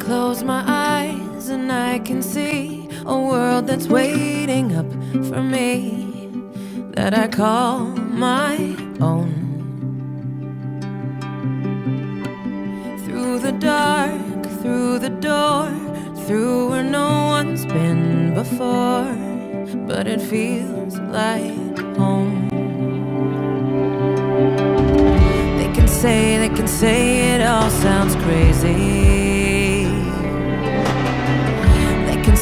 close my eyes and I can see a world that's waiting up for me, that I call my own. Through the dark, through the door, through where no one's been before, but it feels like home. They can say it all sounds crazy.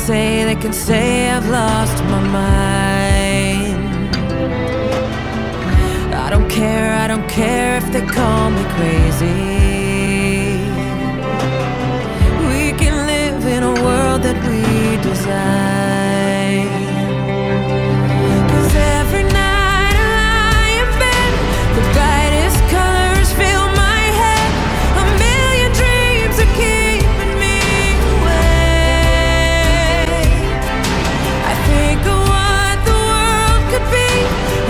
They can say I've lost my mind. I don't care if they call me crazy. We can live in a world that we design. 'Cause every night I lie in bed, the brightest colors fill my head. A million dreams are keeping me awake. I think of what the world could be,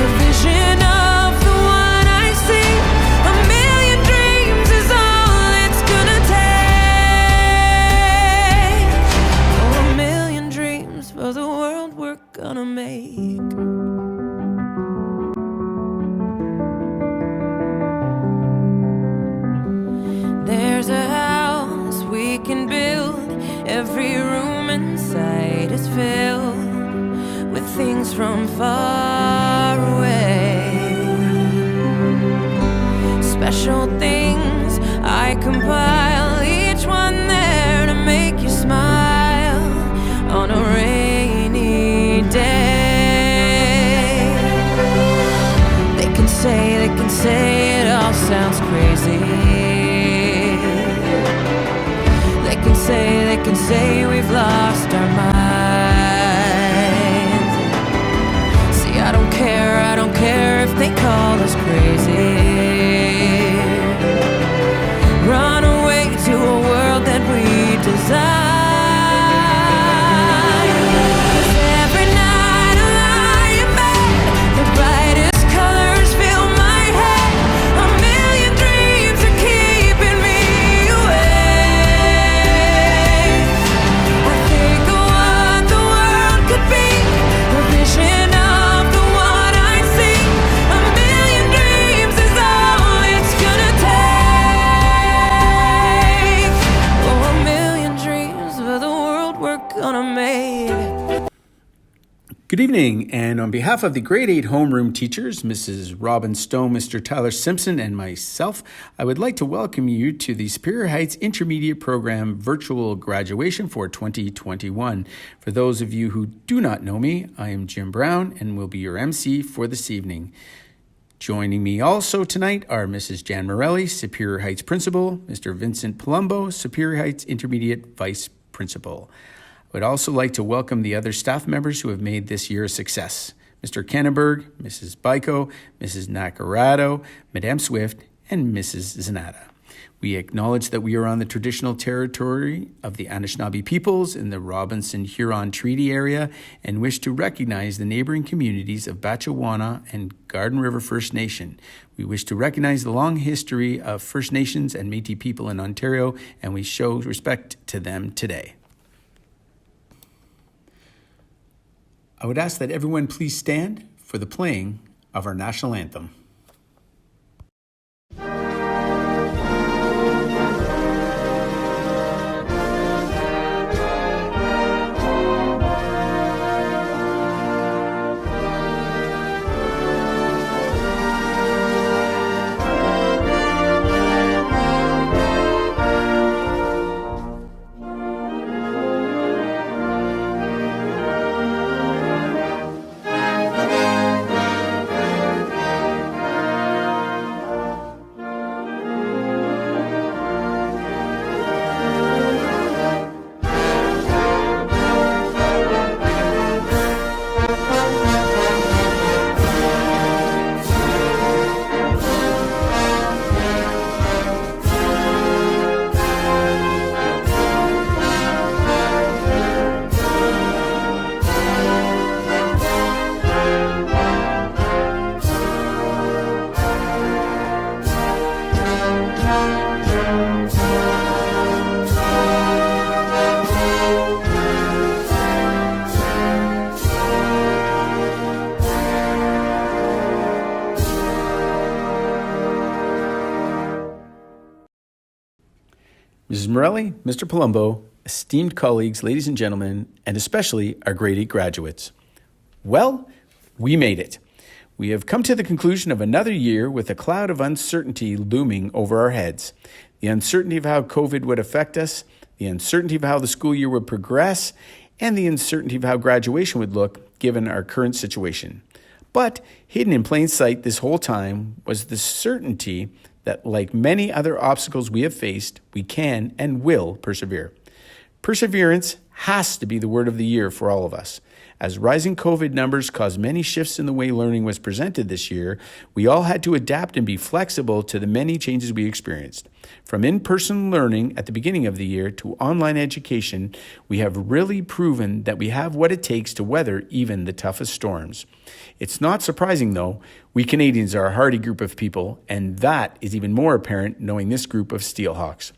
a vision of the one I see. A million dreams is all it's gonna take. Oh, a million dreams for the world we're gonna make. There's a house we can build. Every room inside is filled with things from far away. Special things I compile, each one there to make you smile on a rainy day. They can say it all sounds crazy. They can say we've lost our minds. See, I don't care if they call us crazy. Run away to a world that we design. 'Cause every night I lie in bed, the brightest colors fill my head. A million dreams are keeping me awake. I think of what the world could be, a vision of the one I see. A million dreams is all it's gonna take. Oh, a million dreams for the world we're gonna make. Good evening, and on behalf of the Grade 8 homeroom teachers, Mrs. Robin Stone, Mr. Tyler Simpson, and myself, I would like to welcome you to the Superior Heights Intermediate Program Virtual Graduation for 2021. For those of you who do not know me, I am Jim Brown and will be your MC for this evening. Joining me also tonight are Mrs. Jan Morelli, Superior Heights Principal, Mr. Vincent Palumbo, Superior Heights Intermediate Vice Principal. I would also like to welcome the other staff members who have made this year a success. Mr. Kennenberg, Mrs. Byko, Mrs. Nacarado, Madame Swift, and Mrs. Zanata. We acknowledge that we are on the traditional territory of the Anishinaabe peoples in the Robinson-Huron Treaty area and wish to recognize the neighboring communities of Batchewana and Garden River First Nation. We wish to recognize the long history of First Nations and Métis people in Ontario, and we show respect to them today. I would ask that everyone please stand for the playing of our national anthem. Mrs. Morelli, Mr. Palumbo, esteemed colleagues, ladies and gentlemen, and especially our grade 8 graduates. Well, we made it. We have come to the conclusion of another year with a cloud of uncertainty looming over our heads. The uncertainty of how COVID would affect us, the uncertainty of how the school year would progress, and the uncertainty of how graduation would look given our current situation. But hidden in plain sight this whole time was the certainty that, like many other obstacles we have faced, we can and will persevere. Perseverance has to be the word of the year for all of us. As rising COVID numbers caused many shifts in the way learning was presented this year, we all had to adapt and be flexible to the many changes we experienced. From in-person learning at the beginning of the year to online education, we have really proven that we have what it takes to weather even the toughest storms. It's not surprising, though. We Canadians are a hardy group of people, and that is even more apparent knowing this group of Steelhawks.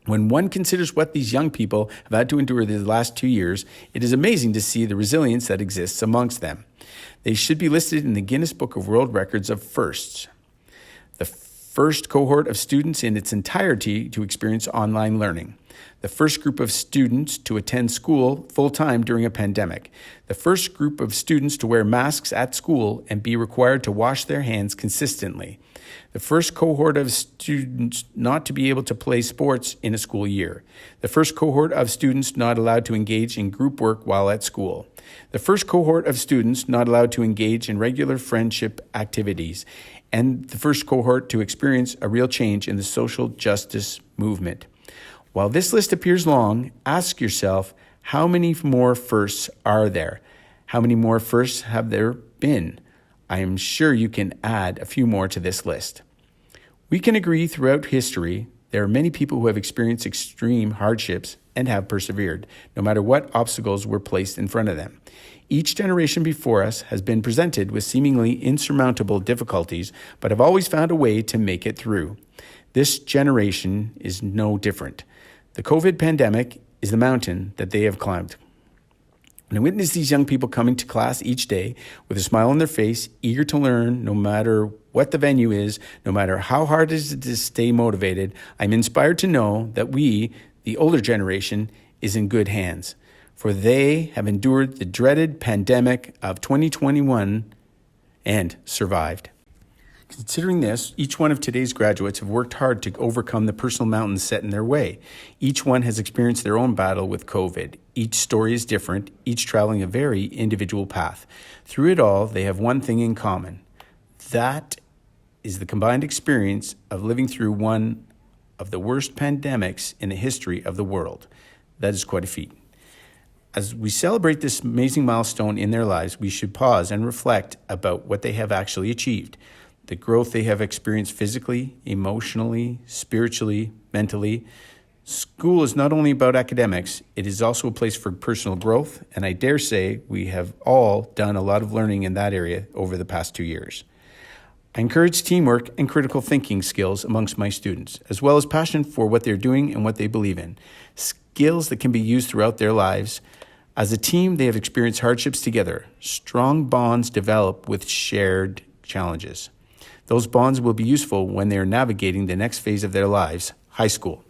When one considers what these young people have had to endure these last 2 years, it is amazing to see the resilience that exists amongst them. They should be listed in the Guinness Book of World Records of firsts. The first cohort of students in its entirety to experience online learning. The first group of students to attend school full-time during a pandemic. The first group of students to wear masks at school and be required to wash their hands consistently. The first cohort of students not to be able to play sports in a school year. The first cohort of students not allowed to engage in group work while at school. The first cohort of students not allowed to engage in regular friendship activities. And the first cohort to experience a real change in the social justice movement. While this list appears long, ask yourself, how many more firsts are there? How many more firsts have there been? I am sure you can add a few more to this list. We can agree throughout history, there are many people who have experienced extreme hardships and have persevered, no matter what obstacles were placed in front of them. Each generation before us has been presented with seemingly insurmountable difficulties, but have always found a way to make it through. This generation is no different. The COVID pandemic is the mountain that they have climbed. When I witness these young people coming to class each day with a smile on their face, eager to learn, no matter what the venue is, no matter how hard it is to stay motivated, I'm inspired to know that we, the older generation, is in good hands. For they have endured the dreaded pandemic of 2021 and survived. Considering this, each one of today's graduates have worked hard to overcome the personal mountains set in their way. Each one has experienced their own battle with COVID. Each story is different, each traveling a very individual path. Through it all, they have one thing in common. That is the combined experience of living through one of the worst pandemics in the history of the world. That is quite a feat. As we celebrate this amazing milestone in their lives, we should pause and reflect about what they have actually achieved. The growth they have experienced physically, emotionally, spiritually, mentally. School is not only about academics, it is also a place for personal growth, and I dare say we have all done a lot of learning in that area over the past 2 years. I encourage teamwork and critical thinking skills amongst my students, as well as passion for what they're doing and what they believe in. Skills that can be used throughout their lives. As a team, they have experienced hardships together. Strong bonds develop with shared challenges. Those bonds will be useful when they are navigating the next phase of their lives, high school.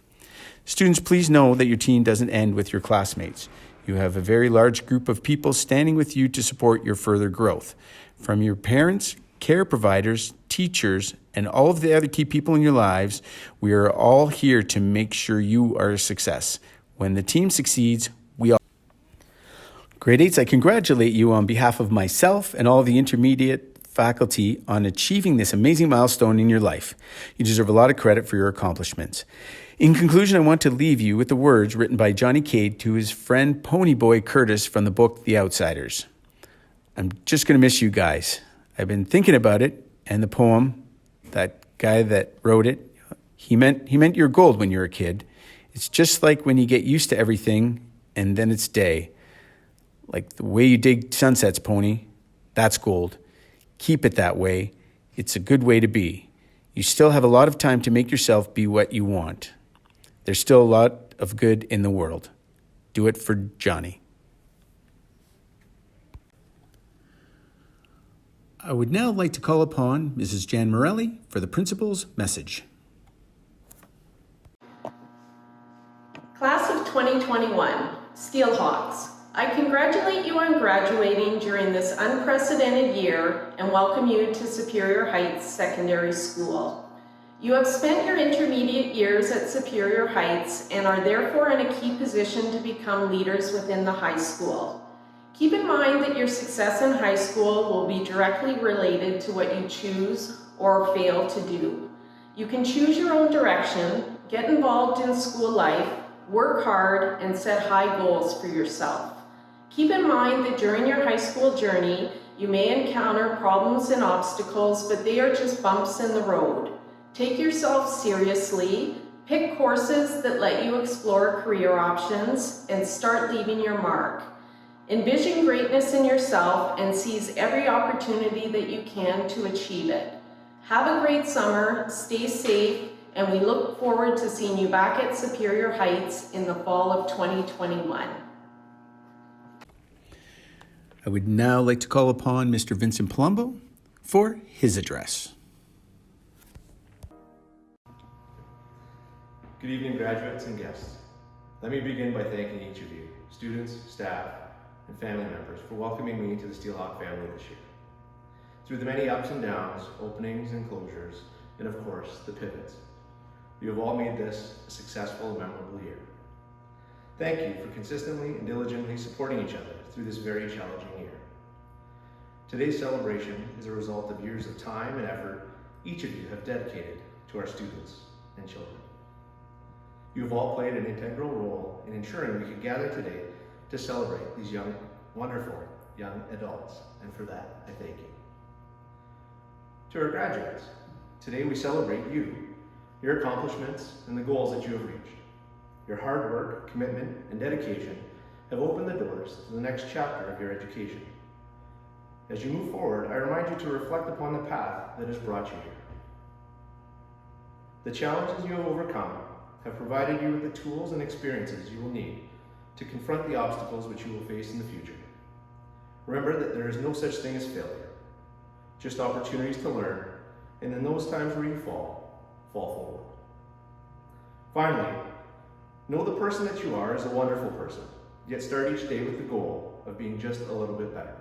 Students, please know that your team doesn't end with your classmates. You have a very large group of people standing with you to support your further growth. From your parents, care providers, teachers, and all of the other key people in your lives, we are all here to make sure you are a success. When the team succeeds, we all. Grade 8s, I congratulate you on behalf of myself and all the intermediate faculty on achieving this amazing milestone in your life. You deserve a lot of credit for your accomplishments. In conclusion, I want to leave you with the words written by Johnny Cade to his friend Ponyboy Curtis from the book The Outsiders. I'm just going to miss you guys. I've been thinking about it, and the poem, that guy that wrote it, he meant you're gold when you're a kid. It's just like when you get used to everything and then it's day. Like the way you dig sunsets, Pony, that's gold. Keep it that way. It's a good way to be. You still have a lot of time to make yourself be what you want. There's still a lot of good in the world. Do it for Johnny. I would now like to call upon Mrs. Jan Morelli for the principal's message. Class of 2021, Steelhawks, I congratulate you on graduating during this unprecedented year and welcome you to Superior Heights Secondary School. You have spent your intermediate years at Superior Heights and are therefore in a key position to become leaders within the high school. Keep in mind that your success in high school will be directly related to what you choose or fail to do. You can choose your own direction, get involved in school life, work hard, and set high goals for yourself. Keep in mind that during your high school journey, you may encounter problems and obstacles, but they are just bumps in the road. Take yourself seriously, pick courses that let you explore career options, and start leaving your mark. Envision greatness in yourself and seize every opportunity that you can to achieve it. Have a great summer, stay safe, and we look forward to seeing you back at Superior Heights in the fall of 2021. I would now like to call upon Mr. Vincent Palumbo for his address. Good evening, graduates and guests. Let me begin by thanking each of you, students, staff, and family members, for welcoming me to the Steelhawk family this year. Through the many ups and downs, openings and closures, and of course, the pivots, you have all made this a successful and memorable year. Thank you for consistently and diligently supporting each other through this very challenging year. Today's celebration is a result of years of time and effort each of you have dedicated to our students and children. You have all played an integral role in ensuring we could gather today to celebrate these wonderful young adults, and for that, I thank you. To our graduates, today we celebrate you, your accomplishments, and the goals that you have reached. Your hard work, commitment, and dedication have opened the doors to the next chapter of your education. As you move forward, I remind you to reflect upon the path that has brought you here. The challenges you have overcome have provided you with the tools and experiences you will need to confront the obstacles which you will face in the future. Remember that there is no such thing as failure, just opportunities to learn, and in those times where you fall forward. Finally, know the person that you are is a wonderful person, yet start each day with the goal of being just a little bit better.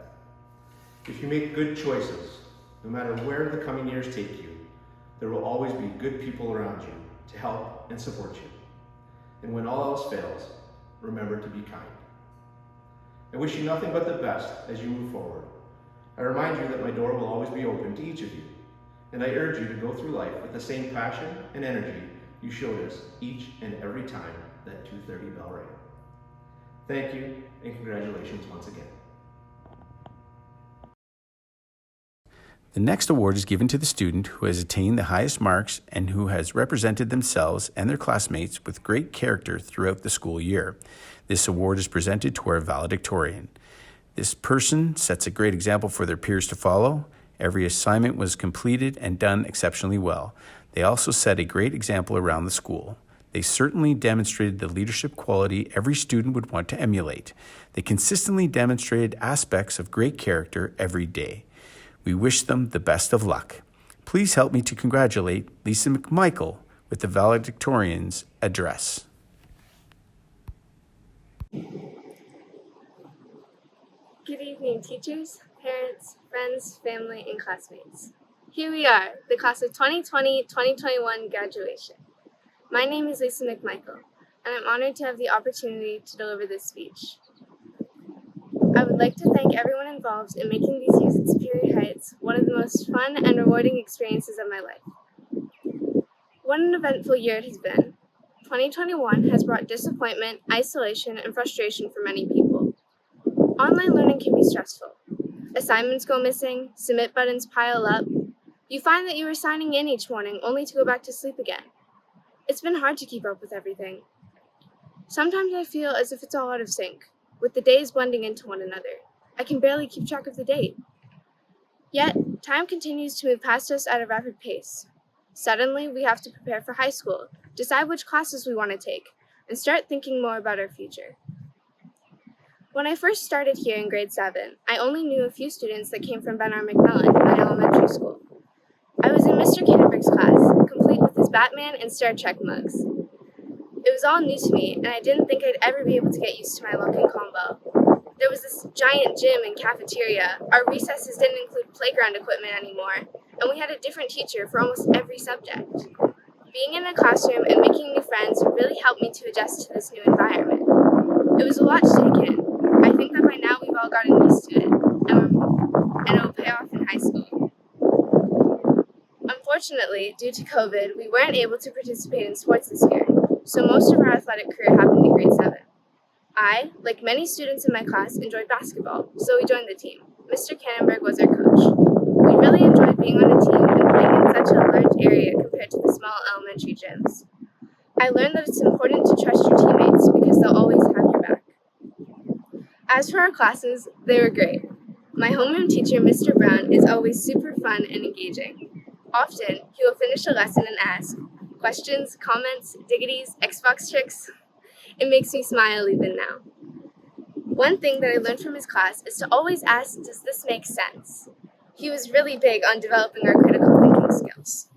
If you make good choices, no matter where the coming years take you, there will always be good people around you to help and support you. And when all else fails, remember to be kind. I wish you nothing but the best as you move forward. I remind you that my door will always be open to each of you, and I urge you to go through life with the same passion and energy you showed us each and every time that 2:30 bell rang. Thank you, and congratulations once again. The next award is given to the student who has attained the highest marks and who has represented themselves and their classmates with great character throughout the school year. This award is presented to our valedictorian. This person sets a great example for their peers to follow. Every assignment was completed and done exceptionally well. They also set a great example around the school. They certainly demonstrated the leadership quality every student would want to emulate. They consistently demonstrated aspects of great character every day. We wish them the best of luck. Please help me to congratulate Lisa McMichael with the valedictorian's address. Good evening, teachers, parents, friends, family, and classmates. Here we are, the class of 2020-2021 graduation. My name is Lisa McMichael, and I'm honored to have the opportunity to deliver this speech. I would like to thank everyone involved in making these years at Superior Heights one of the most fun and rewarding experiences of my life. What an eventful year it has been. 2021 has brought disappointment, isolation, and frustration for many people. Online learning can be stressful. Assignments go missing, submit buttons pile up. You find that you are signing in each morning only to go back to sleep again. It's been hard to keep up with everything. Sometimes I feel as if it's all out of sync, with the days blending into one another. I can barely keep track of the date. Yet, time continues to move past us at a rapid pace. Suddenly, we have to prepare for high school, decide which classes we want to take, and start thinking more about our future. When I first started here in grade 7, I only knew a few students that came from Ben R. McMillan, my elementary school. I was in Mr. Canterbury's class, complete with his Batman and Star Trek mugs. It was all new to me, and I didn't think I'd ever be able to get used to my lock-in combo. There was this giant gym and cafeteria. Our recesses didn't include playground equipment anymore, and we had a different teacher for almost every subject. Being in a classroom and making new friends really helped me to adjust to this new environment. It was a lot to take in. I think that by now we've all gotten used to it, and it will pay off in high school. Unfortunately, due to COVID, we weren't able to participate in sports this year, so most of our athletic career happened in grade 7. I, like many students in my class, enjoyed basketball, so we joined the team. Mr. Cannonberg was our coach. We really enjoyed being on a team and playing in such a large area compared to the small elementary gyms. I learned that it's important to trust your teammates because they'll always have your back. As for our classes, they were great. My homeroom teacher, Mr. Brown, is always super fun and engaging. Often, he will finish a lesson and ask questions, comments, diggities, Xbox tricks. It makes me smile even now. One thing that I learned from his class is to always ask, does this make sense? He was really big on developing our critical thinking skills.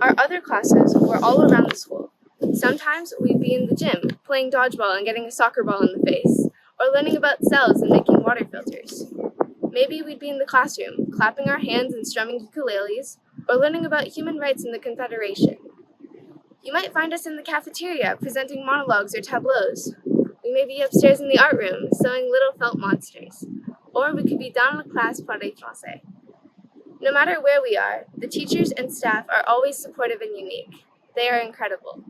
Our other classes were all around the school. Sometimes we'd be in the gym, playing dodgeball and getting a soccer ball in the face, or learning about cells and making water filters. Maybe we'd be in the classroom, clapping our hands and strumming ukuleles, or learning about human rights in the Confederation. You might find us in the cafeteria, presenting monologues or tableaus. We may be upstairs in the art room, sewing little felt monsters. Or we could be down in class parler français. No matter where we are, the teachers and staff are always supportive and unique. They are incredible.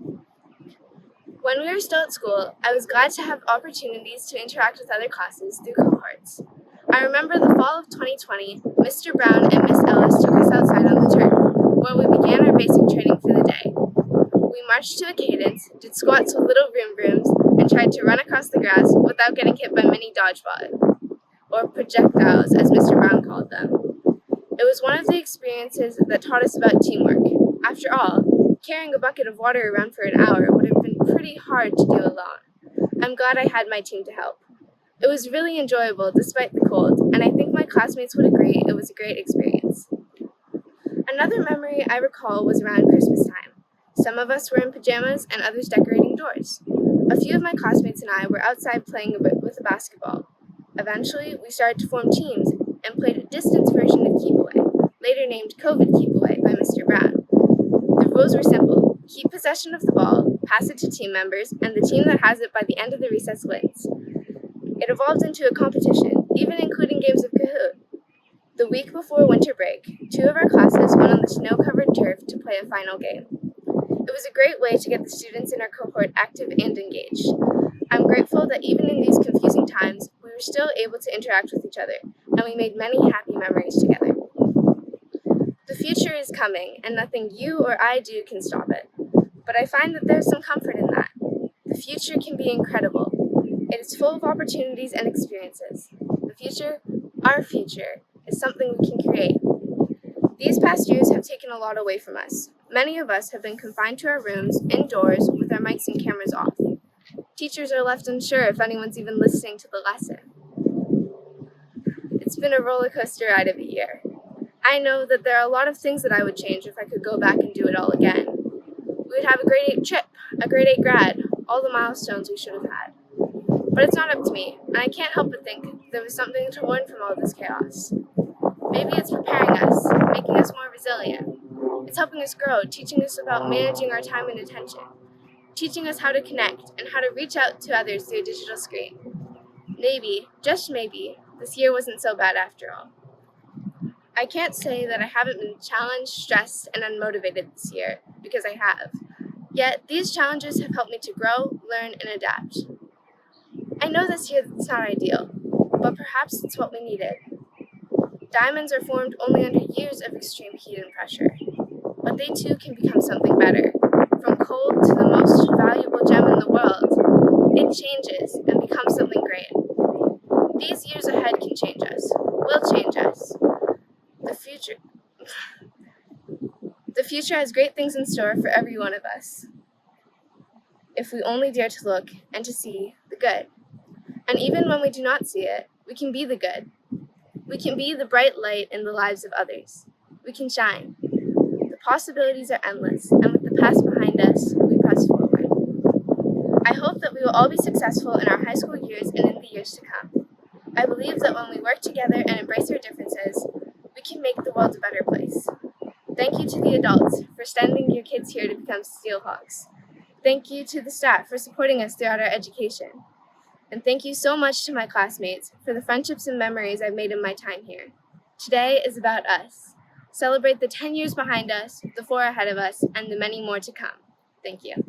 When we were still at school, I was glad to have opportunities to interact with other classes through cohorts. I remember the fall of 2020, Mr. Brown and Miss Ellis took us outside on the turf, where we began our basic training for the day. We marched to a cadence, did squats with little vroom vrooms, and tried to run across the grass without getting hit by mini dodgeball, or projectiles, as Mr. Brown called them. It was one of the experiences that taught us about teamwork. After all, carrying a bucket of water around for an hour would have been pretty hard to do alone. I'm glad I had my team to help. It was really enjoyable despite the cold, and I think my classmates would agree it was a great experience. Another memory I recall was around Christmas time. Some of us were in pajamas and others decorating doors. A few of my classmates and I were outside playing with a basketball. Eventually, we started to form teams and played a distance version of Keep Away, later named COVID Keep Away by Mr. Brown. The rules were simple. Keep possession of the ball, pass it to team members, and the team that has it by the end of the recess wins. It evolved into a competition, even including games of Kahoot. The week before winter break, 2 of our classes went on the snow-covered turf to play a final game. It was a great way to get the students in our cohort active and engaged. I'm grateful that even in these confusing times, we were still able to interact with each other, and we made many happy memories together. The future is coming, and nothing you or I do can stop it. But I find that there's some comfort in that. The future can be incredible. It is full of opportunities and experiences. The future, our future, is something we can create. These past years have taken a lot away from us. Many of us have been confined to our rooms, indoors, with our mics and cameras off. Teachers are left unsure if anyone's even listening to the lesson. It's been a roller coaster ride of a year. I know that there are a lot of things that I would change if I could go back and do it all again. We would have a grade 8 trip, a grade 8 grad, all the milestones we should have had. But it's not up to me, and I can't help but think there was something to learn from all this chaos. Maybe it's preparing us, making us more resilient. It's helping us grow, teaching us about managing our time and attention, teaching us how to connect and how to reach out to others through a digital screen. Maybe, just maybe, this year wasn't so bad after all. I can't say that I haven't been challenged, stressed, and unmotivated this year, because I have. Yet, these challenges have helped me to grow, learn, and adapt. I know this year it's not ideal, but perhaps it's what we needed. Diamonds are formed only under years of extreme heat and pressure, but they too can become something better. From coal to the most valuable gem in the world, it changes and becomes something great. These years ahead can change us, will change us. The future has great things in store for every one of us, if we only dare to look and to see the good. And even when we do not see it, we can be the good. We can be the bright light in the lives of others. We can shine. The possibilities are endless, and with the past behind us, we press forward. I hope that we will all be successful in our high school years and in the years to come. I believe that when we work together and embrace our differences, we can make the world a better place. Thank you to the adults for sending your kids here to become Steelhawks. Thank you to the staff for supporting us throughout our education. And thank you so much to my classmates for the friendships and memories I've made in my time here. Today is about us. Celebrate the 10 years behind us, the 4 ahead of us, and the many more to come. Thank you.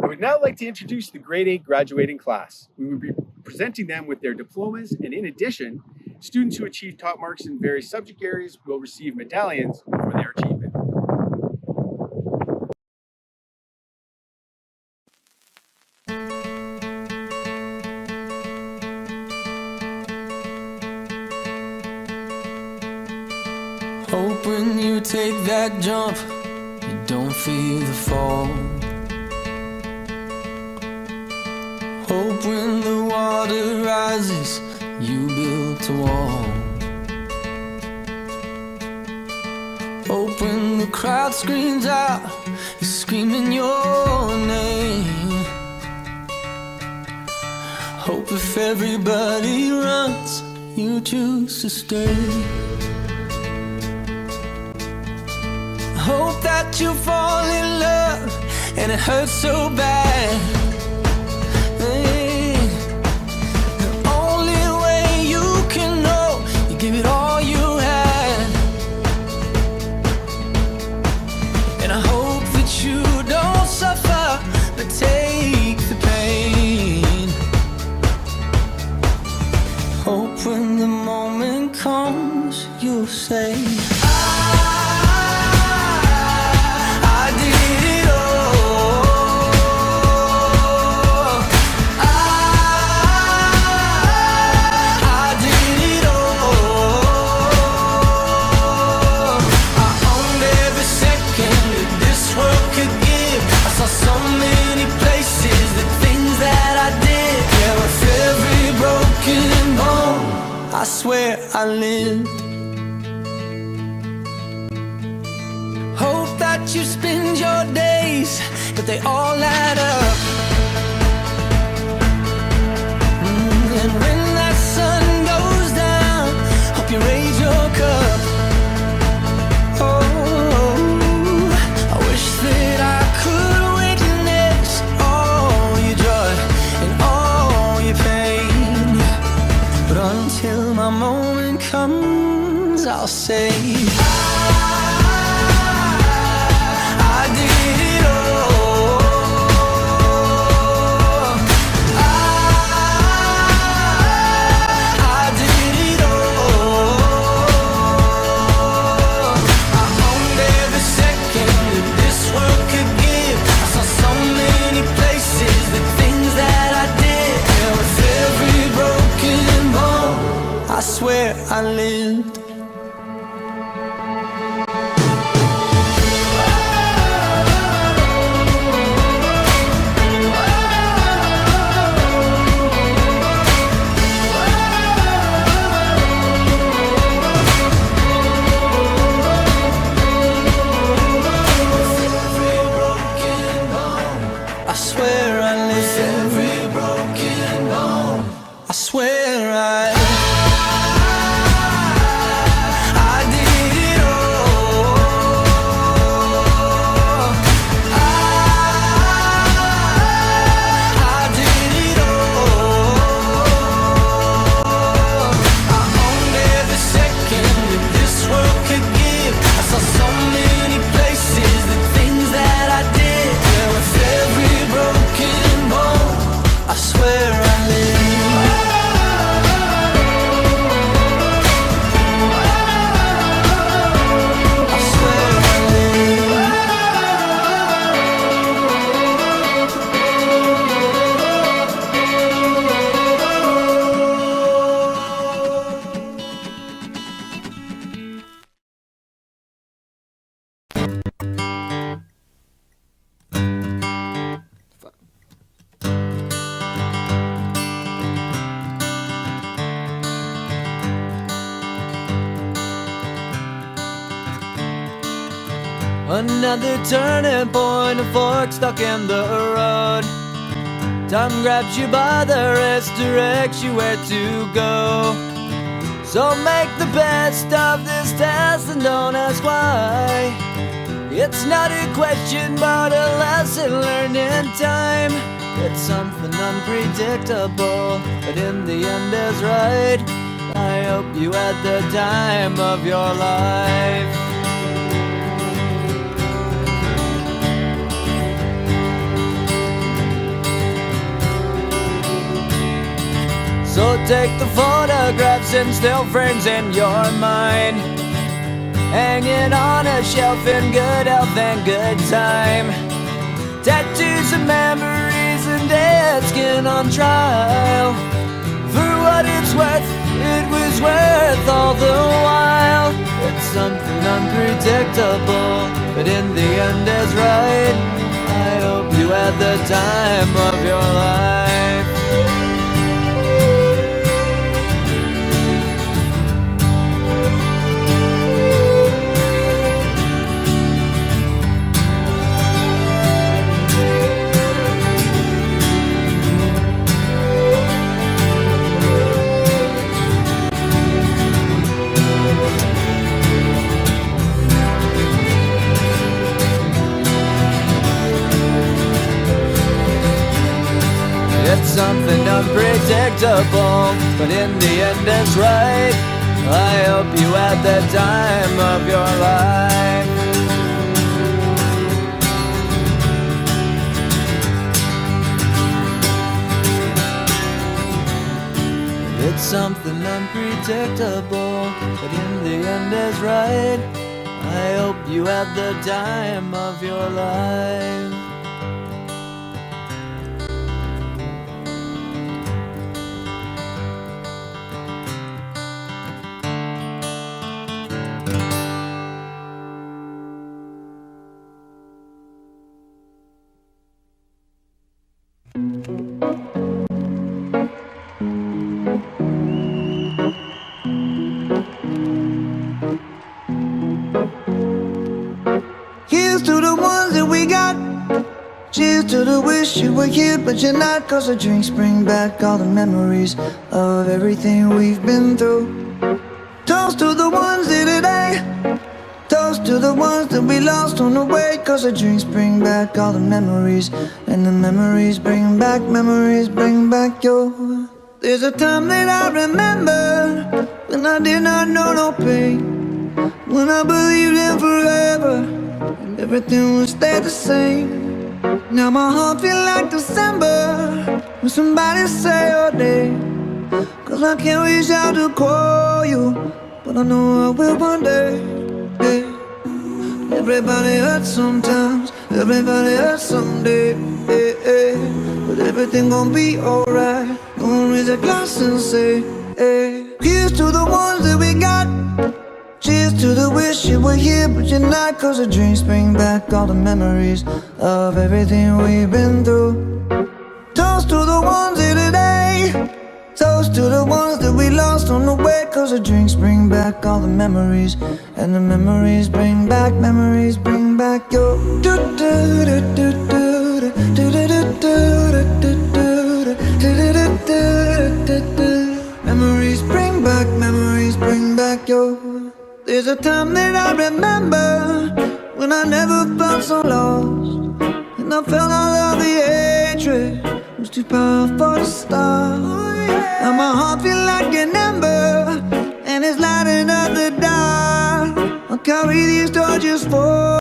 I would now like to introduce the grade 8 graduating class. We will be presenting them with their diplomas, and in addition, students who achieve top marks in various subject areas will receive medallions for their achievement. Hope when you take that jump, you don't feel the fall. Hope when the water rises, you built a wall. Hope when the crowd screams out, you're screaming your name. Hope if everybody runs, you choose to stay. Hope that you fall in love and it hurts so bad. Hey, the only way you can know, you give it all you had. And I hope that you don't suffer, but take the pain. Hope when the moment comes, you'll say, I swear I lived. Hope that you spend your days, but they all add up. And when that sun goes down, hope you raise your cup. Oh, I wish that I could witness all your joy and all your pain. But until my moment comes, I'll say, I did it all. I did it all. I owned every second that this world could give. I saw so many places, the things that I did. Yeah, with every broken bone, I swear I lived. I swear I lived. Every broken bone, I swear I Another turning point, a fork stuck in the road. Time grabs you by the wrist, directs you where to go. So make the best of this test and don't ask why. It's not a question but a lesson learned in time. It's something unpredictable, but in the end is right. I hope you had the time of your life. So take the photographs and still frames in your mind, hanging on a shelf in good health and good time. Tattoos and memories and dead skin on trial. For what it's worth, it was worth all the while. It's something unpredictable, but in the end is right. I hope you had the time of your life. It's something unpredictable, but in the end it's right. I hope you had the time of your life. It's something unpredictable, but in the end is right. I hope you had the time of your life. Here's to the ones that we got. Cheers to the wish you were here but you're not. Cause the drinks bring back all the memories of everything we've been through. Toast to the ones here today. Toast to the ones that we lost on the way. Cause the drinks bring back all the memories, and the memories bring back your. There's a time that I remember when I did not know no pain, when I believed in forever and everything would stay the same. Now my heart feel like December when somebody say your name. Cause I can't reach out to call you, but I know I will one day. Yeah. Everybody hurts sometimes, everybody hurts someday. Yeah, yeah. But everything gon' be alright. Gonna raise a glass and say, hey. Here's to the ones that we got. Cheers to the wish you were here but you're not. Cause the drinks bring back all the memories of everything we've been through. Toast to the ones here today. Toast to the ones that we lost on the way. Cause the drinks bring back all the memories, and the memories bring back your. Memories bring back your. There's a time that I remember when I never felt so lost, and I felt all of the hatred was too powerful to stop. Now my heart feel like an ember, and it's lighting up the dark. I'll carry these torches for.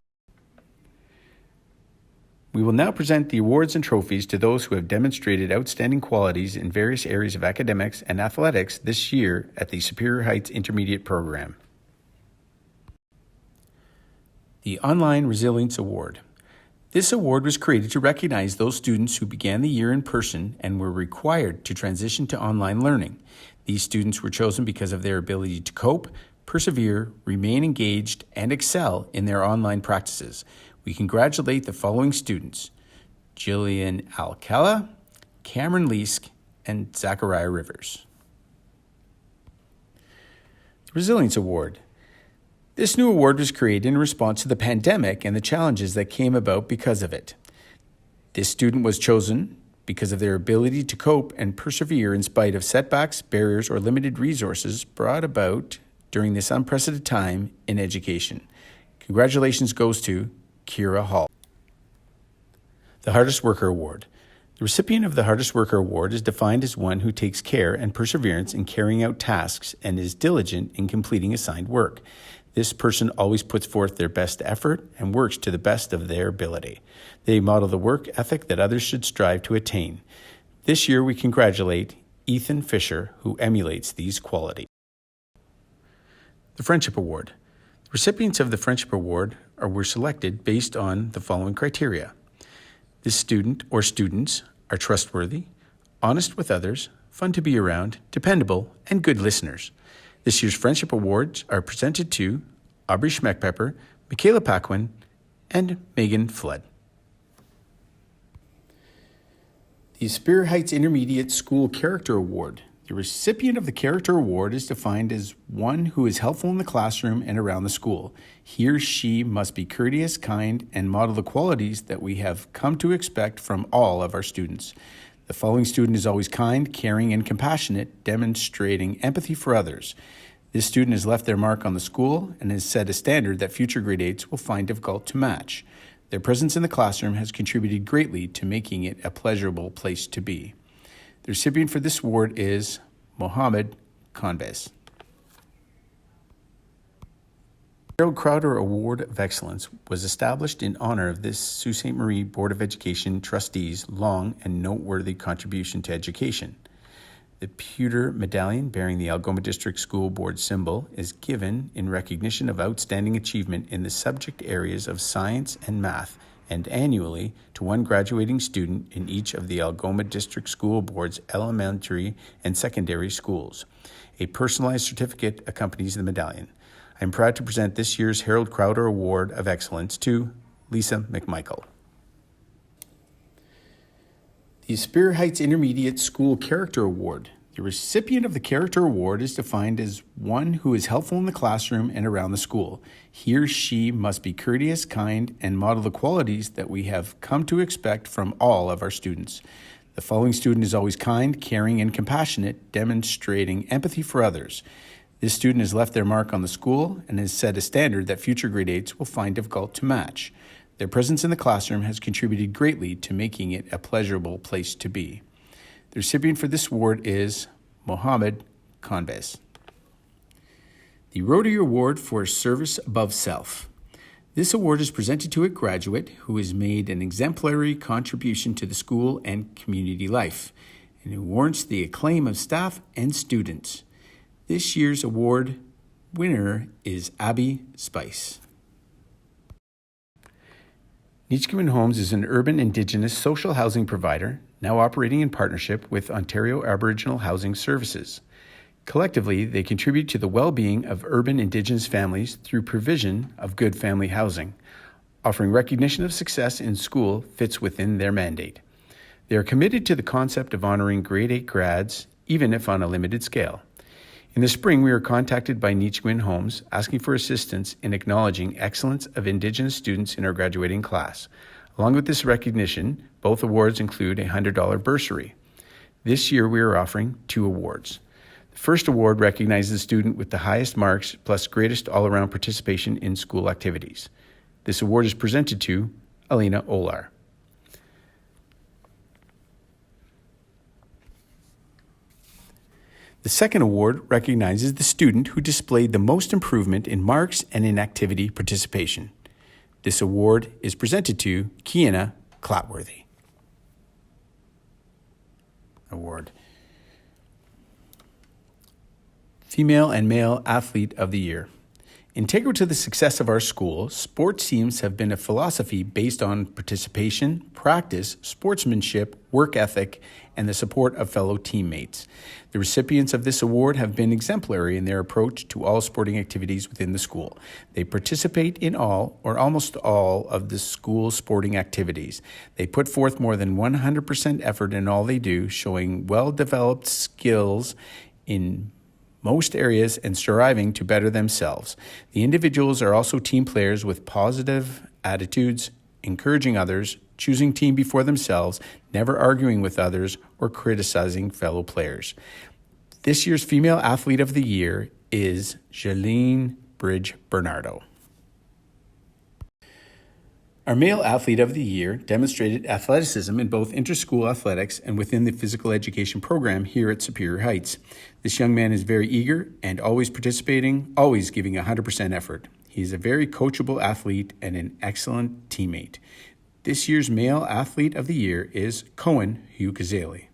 We will now present the awards and trophies to those who have demonstrated outstanding qualities in various areas of academics and athletics this year at the Superior Heights Intermediate Program. The Online Resilience Award. This award was created to recognize those students who began the year in person and were required to transition to online learning. These students were chosen because of their ability to cope, persevere, remain engaged, and excel in their online practices. We congratulate the following students: Jillian Alcala, Cameron Leask, and Zachariah Rivers. The Resilience Award. This new award was created in response to the pandemic and the challenges that came about because of it. This student was chosen because of their ability to cope and persevere in spite of setbacks, barriers, or limited resources brought about during this unprecedented time in education. Congratulations goes to Kira Hall. The Hardest Worker Award. The recipient of the Hardest Worker Award is defined as one who takes care and perseverance in carrying out tasks and is diligent in completing assigned work. This person always puts forth their best effort and works to the best of their ability. They model the work ethic that others should strive to attain. This year we congratulate Ethan Fisher, who emulates these qualities. The Friendship Award. The recipients of the Friendship Award were selected based on the following criteria. This student or students are trustworthy, honest with others, fun to be around, dependable, and good listeners. This year's Friendship Awards are presented to Aubrey Schmeckpepper, Michaela Paquin, and Megan Flood. The Superior Heights Intermediate School Character Award. The recipient of the Character Award is defined as one who is helpful in the classroom and around the school. He or she must be courteous, kind, and model the qualities that we have come to expect from all of our students. The following student is always kind, caring, and compassionate, demonstrating empathy for others. This student has left their mark on the school and has set a standard that future grade 8s will find difficult to match. Their presence in the classroom has contributed greatly to making it a pleasurable place to be. The recipient for this award is Mohammed Conbes. Harold Crowder Award of Excellence was established in honor of this Sault Ste. Marie Board of Education trustees' long and noteworthy contribution to education. The pewter medallion bearing the Algoma District School Board symbol is given in recognition of outstanding achievement in the subject areas of science and math, and annually to one graduating student in each of the Algoma District School Board's elementary and secondary schools. A personalized certificate accompanies the medallion. I am proud to present this year's Harold Crowder Award of Excellence to Lisa McMichael. The Superior Heights Intermediate School Character Award. The recipient of the Character Award is defined as one who is helpful in the classroom and around the school. He or she must be courteous, kind, and model the qualities that we have come to expect from all of our students. The following student is always kind, caring, and compassionate, demonstrating empathy for others. This student has left their mark on the school and has set a standard that future grade 8s will find difficult to match. Their presence in the classroom has contributed greatly to making it a pleasurable place to be. The recipient for this award is Mohammed Conbes. The Rotary Award for Service Above Self. This award is presented to a graduate who has made an exemplary contribution to the school and community life, and who warrants the acclaim of staff and students. This year's award winner is Abby Spice. Nitschkeman Homes is an urban Indigenous social housing provider now operating in partnership with Ontario Aboriginal Housing Services. Collectively, they contribute to the well-being of urban Indigenous families through provision of good family housing. Offering recognition of success in school fits within their mandate. They are committed to the concept of honoring grade 8 grads, even if on a limited scale. In the spring, we were contacted by Nitschkeman Homes asking for assistance in acknowledging excellence of Indigenous students in our graduating class. Along with this recognition, both awards include a $100 bursary. This year, we are offering 2 awards. The first award recognizes the student with the highest marks plus greatest all-around participation in school activities. This award is presented to Alina Olar. The second award recognizes the student who displayed the most improvement in marks and in activity participation. This award is presented to Kiana Clatworthy. Award. Female and Male Athlete of the Year. Integral to the success of our school, sports teams have been a philosophy based on participation, practice, sportsmanship, work ethic, and the support of fellow teammates. The recipients of this award have been exemplary in their approach to all sporting activities within the school. They participate in all or almost all of the school sporting activities. They put forth more than 100% effort in all they do, showing well-developed skills in most areas and striving to better themselves. The individuals are also team players with positive attitudes, encouraging others, choosing team before themselves, never arguing with others, or criticizing fellow players. This year's Female Athlete of the Year is Jeline Bridge Bernardo. Our Male Athlete of the Year demonstrated athleticism in both interschool athletics and within the physical education program here at Superior Heights. This young man is very eager and always participating, always giving 100% effort. He is a very coachable athlete and an excellent teammate. This year's Male Athlete of the Year is Cohen Hugh Kazali.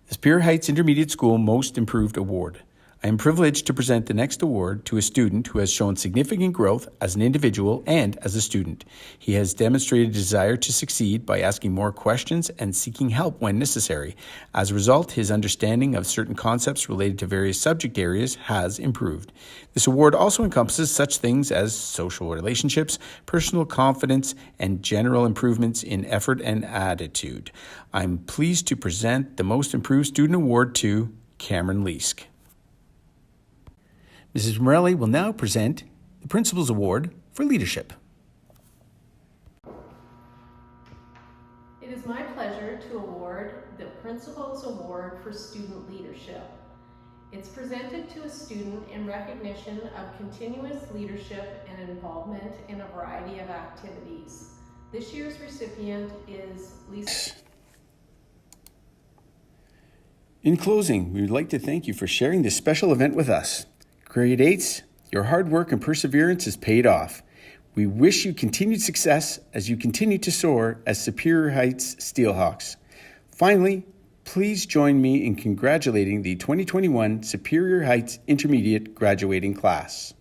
The Superior Heights Intermediate School Most Improved Award. I am privileged to present the next award to a student who has shown significant growth as an individual and as a student. He has demonstrated a desire to succeed by asking more questions and seeking help when necessary. As a result, his understanding of certain concepts related to various subject areas has improved. This award also encompasses such things as social relationships, personal confidence, and general improvements in effort and attitude. I'm pleased to present the Most Improved Student Award to Cameron Leask. Mrs. Morelli will now present the Principal's Award for Leadership. It is my pleasure to award the Principal's Award for Student Leadership. It's presented to a student in recognition of continuous leadership and involvement in a variety of activities. This year's recipient is Lisa. In closing, we would like to thank you for sharing this special event with us. Grade 8s, your hard work and perseverance has paid off. We wish you continued success as you continue to soar as Superior Heights Steelhawks. Finally, please join me in congratulating the 2021 Superior Heights Intermediate graduating class.